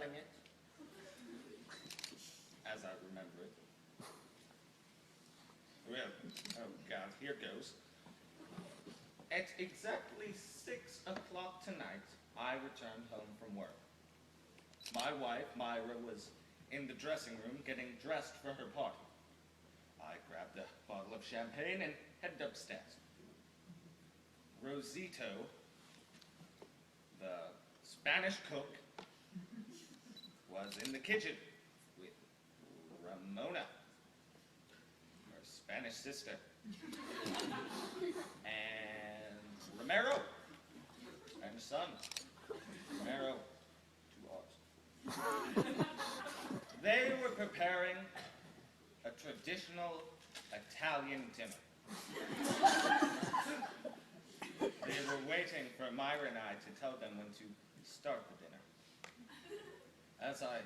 spelling it, as I remember it. Well, oh God, here goes. At exactly 6 o'clock tonight, I returned home from work. My wife, Myra, was in the dressing room getting dressed for her party. I grabbed a bottle of champagne and headed upstairs. Rosito, the Spanish cook, was in the kitchen with Ramona, her Spanish sister, and Romero, and son. Romero, 2 R's. They were preparing a traditional Italian dinner. They were waiting for Myra and I to tell them when to start the dinner. As I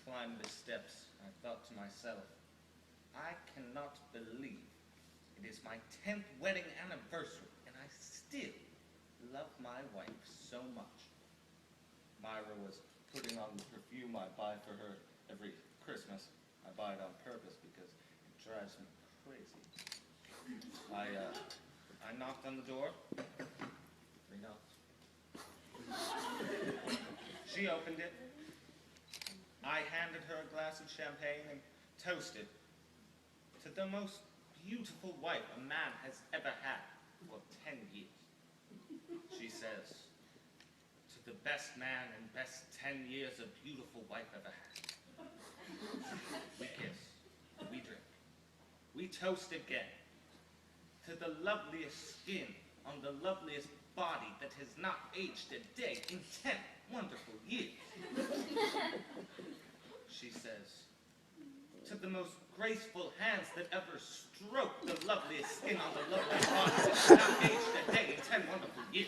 climbed the steps, I thought to myself, I cannot believe it is my 10th wedding anniversary and I still love my wife so much. Myra was putting on the perfume I buy for her every Christmas. I buy it on purpose because it drives me crazy. I knocked on the door. 3 knocks. She opened it. I handed her a glass of champagne and toasted to the most beautiful wife a man has ever had for 10 years. She says, to the best man and best 10 years a beautiful wife ever had. We kiss, we drink, we toast again to the loveliest skin on the loveliest body that has not aged a day in 10 wonderful years. She says, to the most graceful hands that ever stroked the loveliest skin on the loveliest body that has not aged a day in 10 wonderful years.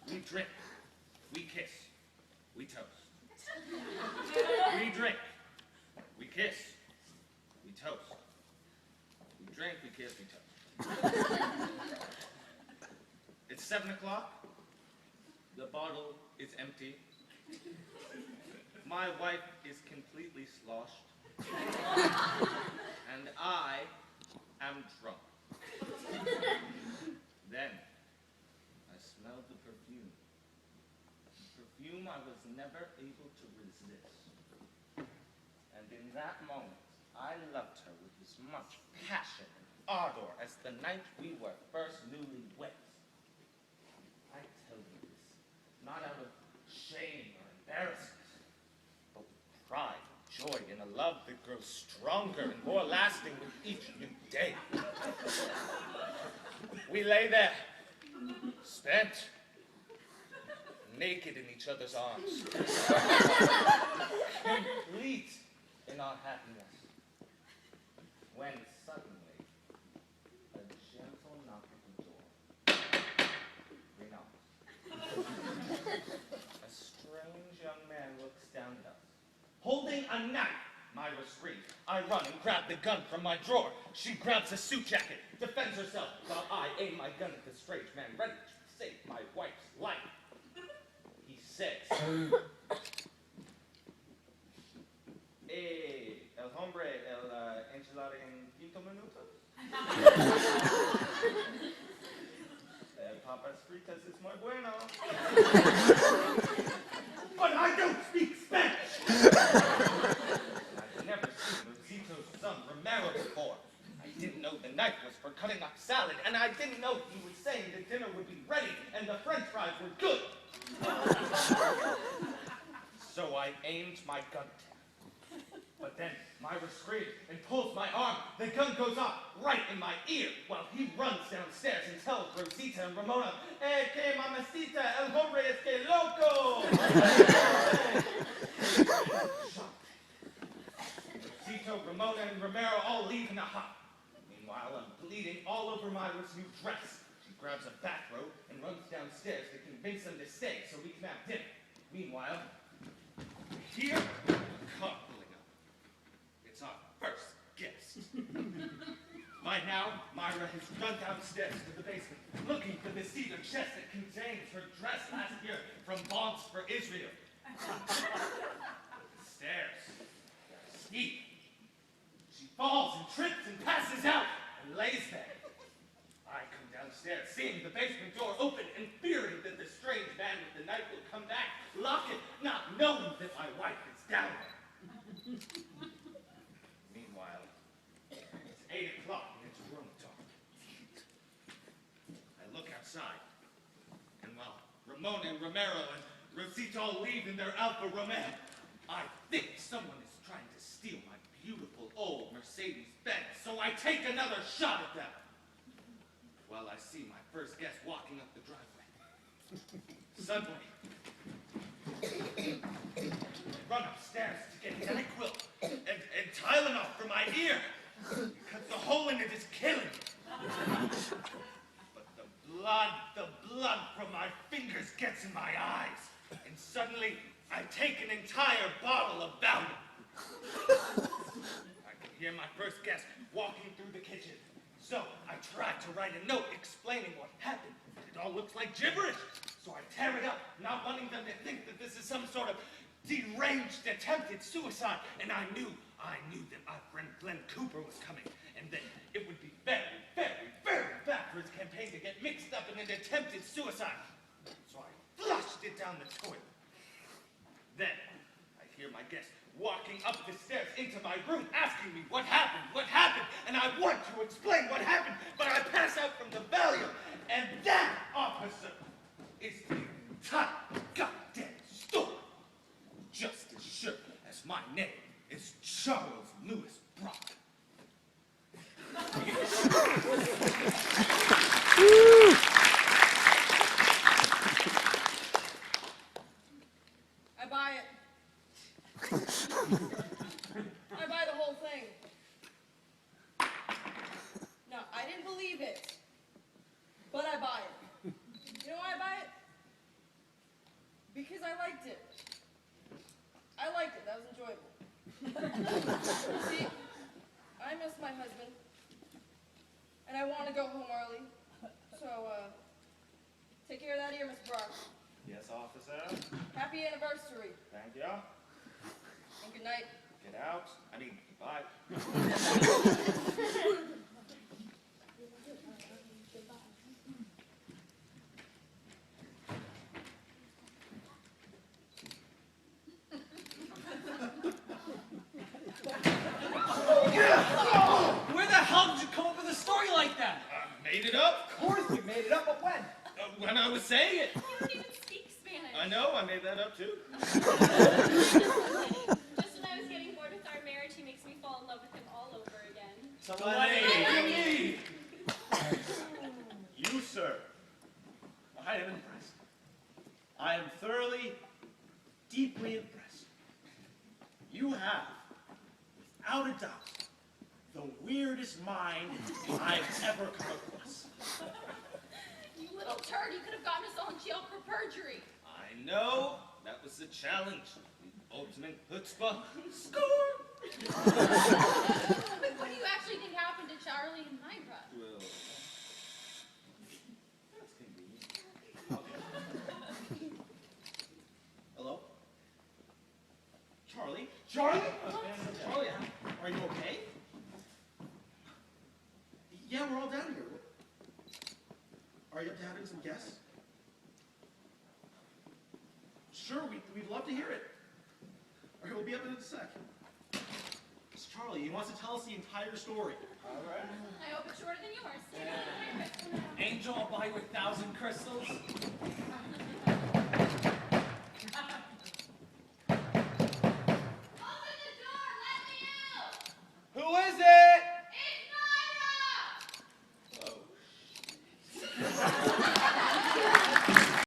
We drink, we kiss, we toast. We drink, we kiss, we toast. We drink, we kiss, we toast. It's 7 o'clock. The bottle is empty. My wife is completely sloshed. And I am drunk. Then I smelled the perfume. Perfume I was never able to resist. And in that moment, I loved her with as much passion and ardor as the night we were first newlyweds. I tell you this, not out of shame or embarrassment, but with pride and joy in a love that grows stronger and more lasting with each new day. We lay there, spent, naked in each other's arms, complete in our happiness, when suddenly a gentle knock at the door. 3 knocks. A strange young man looks down at us, holding a knife. Myra screams. I run and grab the gun from my drawer. She grabs a suit jacket, defends herself, while I aim my gun at the strange man, ready to save my wife's life. He says, el hombre, el enchilada en 5 minutos? Papas fritas is muy bueno. But I don't speak Spanish! I've never seen Rosito's son Romero before. I didn't know the knife was for cutting up salad, and I didn't know he was saying the dinner would be ready and the french fries were good. So I aimed my gun at him. But then Myra screams and pulls my arm. The gun goes off right in my ear while he runs downstairs and tells Rosita and Ramona, que mamacita, el hombre es que loco! Rosito, Ramona, and Romero all leave in a huff. Meanwhile, I'm bleeding all over Myra's new dress. She grabs a bathrobe and runs downstairs to convince them to stay so we can have dinner. Meanwhile, here, a car pulling up. It's our first guest. By now, Myra has run downstairs to the basement, looking for the cedar chest that contains her dress last year from Bonds for Israel. The stairs are steep. She falls and trips and passes out and lays there. I come downstairs, seeing the basement door open and fearing that the strange man with the knife will come back, lock it, not knowing that my wife is down there. Meanwhile, it's 8 o'clock and it's room dark. I look outside, and while Ramon and Romero and Rosita all leave in their Alfa Romeo, I think someone is trying to steal my beautiful old Mercedes-Benz, so I take another shot at them. While I see my first guest walking up the driveway. Suddenly, I run upstairs to get NyQuil and Tylenol for my ear, because the hole in it is killing me. But the blood from my fingers gets in my eyes, and suddenly I take an entire bottle of Valium. I can hear my first guest walking through the kitchen. So I tried to write a note explaining what happened. It all looks like gibberish. So I tear it up, not wanting them to think that this is some sort of deranged attempted suicide. And I knew that my friend Glenn Cooper was coming, and that it would be very, very, very bad for his campaign to get mixed up in an attempted suicide. So I flushed it down the toilet. Then I hear my guest walking up the stairs into my room, asking me what happened, and I want to explain what happened, but I pass out from the Valium, and that, officer, is the entire goddamn story. Just as sure as my name is Charles Lewis Brock. I buy it. I buy the whole thing. No, I didn't believe it, but I buy it. You know why I buy it? Because I liked it. I liked it. That was enjoyable. See, I miss my husband, and I want to go home early. So, take care of that ear, Miss Brock. Yes, officer. Happy anniversary. Thank you. And good night. Get out. I mean, goodbye. Where the hell did you come up with a story like that? Made it up. Of course you made it up, but when? When I was saying it. You don't even speak Spanish. I know, I made that up too. Just when I was getting bored with our marriage, he makes me fall in love with him all over again. Delaney! You, sir. I am impressed. I am thoroughly, deeply impressed. You have, without a doubt, the weirdest mind I've ever come across. You little turd, you could have gotten us all in jail for perjury. I know. That was the challenge. The ultimate chutzpah. Score! But what do you actually think happened to Charlie and Myra? Well, that's convenient. Okay. Hello? Charlie? Charlie? Charlie, are you okay? Yeah, we're all down here. Are you up to having some guests? Sure, we'd love to hear it. All right, we'll be up in a sec. It's Charlie. He wants to tell us the entire story. All right. I hope it's shorter than yours. Angel, I'll buy you 1,000 crystals. Open the door! Let me out! Who is it?